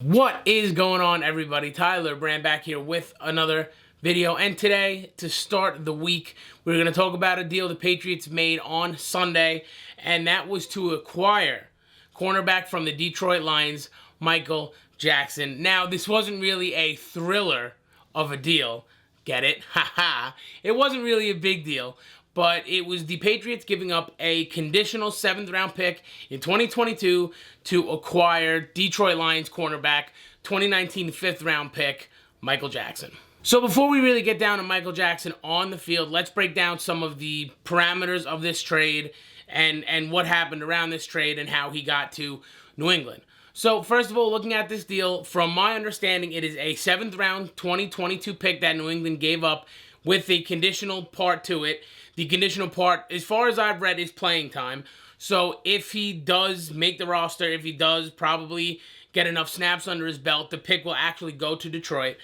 What is going on, everybody? Tyler Brand back here with another video, and today, to start the week, we're going to talk about a deal the Patriots made on Sunday, and that was to acquire cornerback from the Detroit Lions, Michael Jackson. Now, this wasn't really a thriller of a deal. Get it? Haha. It wasn't really a big deal, but it was the Patriots giving up a conditional 7th-round pick in 2022 to acquire Detroit Lions cornerback, 2019 5th-round pick, Michael Jackson. So before we really get down to Michael Jackson on the field, let's break down some of the parameters of this trade and what happened around this trade and how he got to New England. So first of all, looking at this deal, from my understanding, it is a 7th-round 2022 pick that New England gave up with a conditional part to it. The conditional part, as far as I've read, is playing time. So if he does make the roster, if he does probably get enough snaps under his belt, the pick will actually go to Detroit.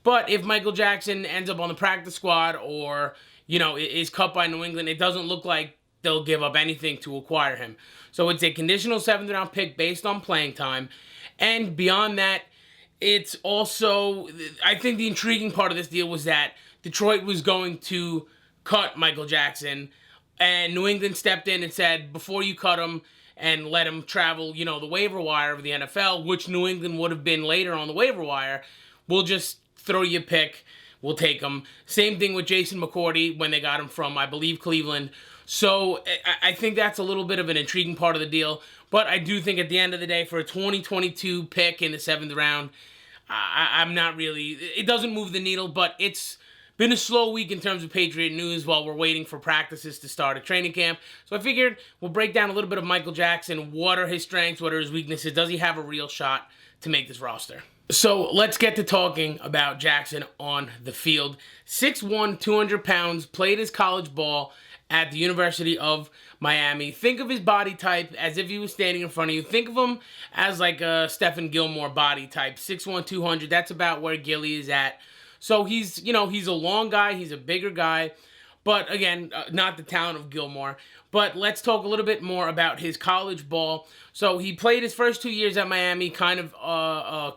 But if Michael Jackson ends up on the practice squad or, is cut by New England, it doesn't look like they'll give up anything to acquire him. So it's a conditional 7th-round pick based on playing time. And beyond that, it's also, I think the intriguing part of this deal was that Detroit was going to cut Michael Jackson, and New England stepped in and said, before you cut him and let him travel, the waiver wire of the NFL, which New England would have been later on the waiver wire, we'll just throw you a pick, we'll take him. Same thing with Jason McCourty when they got him from, I believe, Cleveland. So I think that's a little bit of an intriguing part of the deal, but I do think at the end of the day, for a 2022 pick in the 7th round, I'm not really, it doesn't move the needle, but it's been a slow week in terms of Patriot news while we're waiting for practices to start at training camp. So I figured we'll break down a little bit of Michael Jackson. What are his strengths? What are his weaknesses? Does he have a real shot to make this roster? So let's get to talking about Jackson on the field. 6'1", 200 pounds, played his college ball at the University of Miami. Think of his body type as if he was standing in front of you. Think of him as like a Stephen Gilmore body type. 6'1", 200, that's about where Gilly is at. So he's a long guy, he's a bigger guy, but again, not the talent of Gilmore. But let's talk a little bit more about his college ball. So he played his first 2 years at Miami, kind of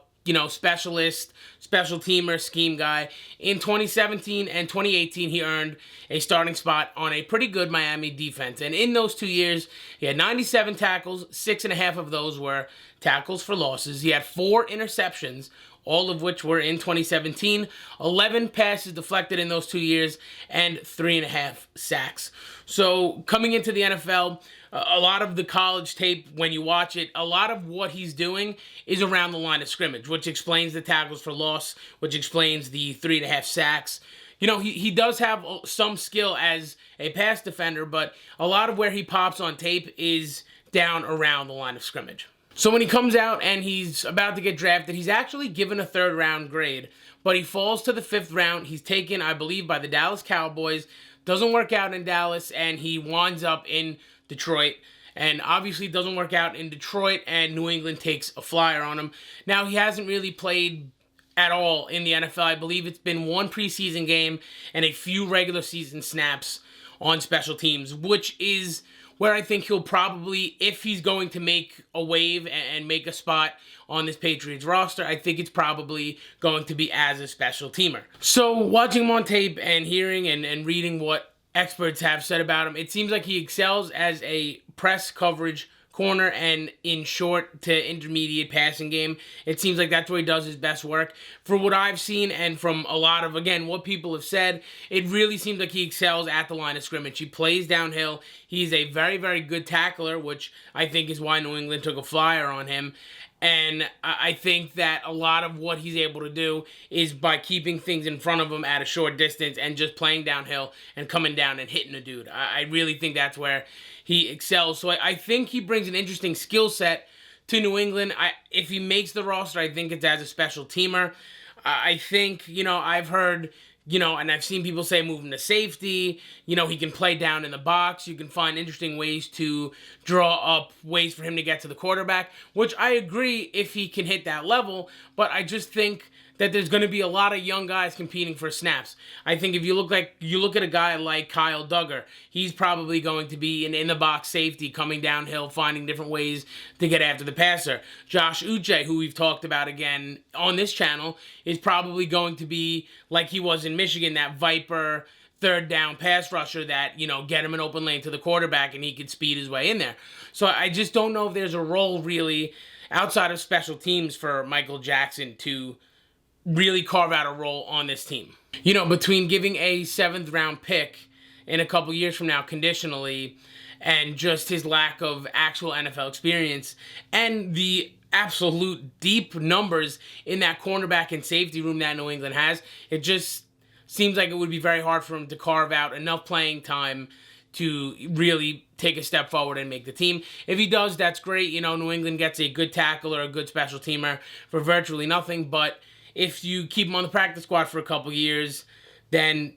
specialist, special teamer, scheme guy. In 2017 and 2018, he earned a starting spot on a pretty good Miami defense. And in those 2 years, he had 97 tackles, 6.5 of those were tackles for losses. He had 4 interceptions, all of which were in 2017, 11 passes deflected in those 2 years, and 3.5 sacks. So coming into the NFL, a lot of the college tape, when you watch it, a lot of what he's doing is around the line of scrimmage, which explains the tackles for loss, which explains the 3.5 sacks. He does have some skill as a pass defender, but a lot of where he pops on tape is down around the line of scrimmage. So when he comes out and he's about to get drafted, he's actually given a 3rd-round grade, but he falls to the 5th round. He's taken, I believe, by the Dallas Cowboys. Doesn't work out in Dallas, and he winds up in Detroit. And obviously doesn't work out in Detroit, and New England takes a flyer on him. Now, he hasn't really played at all in the NFL. I believe it's been 1 preseason game and a few regular season snaps on special teams, which is where I think he'll probably, if he's going to make a wave and make a spot on this Patriots roster, I think it's probably going to be as a special teamer. So watching him on tape and hearing and reading what experts have said about him, it seems like he excels as a press coverage corner and in short to intermediate passing game. It seems like that's where he does his best work. For what I've seen and from a lot of, again, what people have said, it really seems like he excels at the line of scrimmage. He plays downhill. He's a very, very good tackler, which I think is why New England took a flyer on him. And I think that a lot of what he's able to do is by keeping things in front of him at a short distance and just playing downhill and coming down and hitting a dude. I really think that's where he excels. So I think he brings an interesting skill set to New England. If he makes the roster, I think it's as a special teamer. I think, I've heard You know, and I've seen people say move him to safety. You know, he can play down in the box. You can find interesting ways to draw up ways for him to get to the quarterback, which I agree if he can hit that level, but I just think that there's going to be a lot of young guys competing for snaps. I think if you look at a guy like Kyle Duggar, he's probably going to be an in-the-box safety coming downhill, finding different ways to get after the passer. Josh Uche, who we've talked about again on this channel, is probably going to be like he was in Michigan, that Viper third down pass rusher that, you know, get him an open lane to the quarterback and he could speed his way in there. So I just don't know if there's a role really outside of special teams for Michael Jackson to really carve out a role on this team. You know, between giving a 7th round pick in a couple years from now conditionally and just his lack of actual NFL experience and the absolute deep numbers in that cornerback and safety room that New England has, it just seems like it would be very hard for him to carve out enough playing time to really take a step forward and make the team. If he does, that's great. You know, New England gets a good tackle or a good special teamer for virtually nothing, but if you keep him on the practice squad for a couple years, then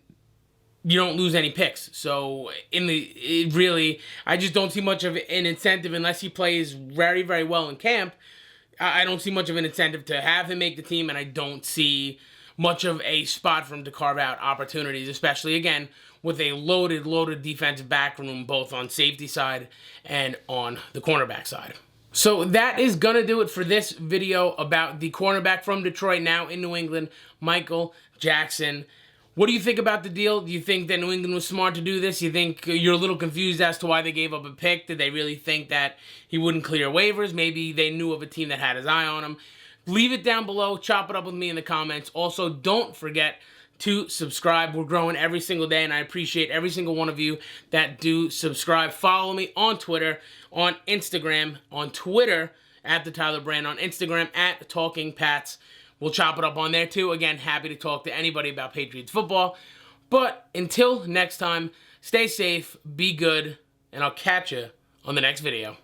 you don't lose any picks. So I just don't see much of an incentive unless he plays very, very well in camp. I don't see much of an incentive to have him make the team, and I don't see much of a spot for him to carve out opportunities, especially, again, with a loaded defensive back room, both on safety side and on the cornerback side. So that is going to do it for this video about the cornerback from Detroit, now in New England, Michael Jackson. What do you think about the deal? Do you think that New England was smart to do this? You think you're a little confused as to why they gave up a pick? Did they really think that he wouldn't clear waivers? Maybe they knew of a team that had his eye on him. Leave it down below. Chop it up with me in the comments. Also, don't forget to subscribe. We're growing every single day, and I appreciate every single one of you that do subscribe. Follow me on Twitter, on Instagram, on Twitter, at The Tyler Brand, on Instagram, at Talking Pats. We'll chop it up on there, too. Again, happy to talk to anybody about Patriots football. But until next time, stay safe, be good, and I'll catch you on the next video.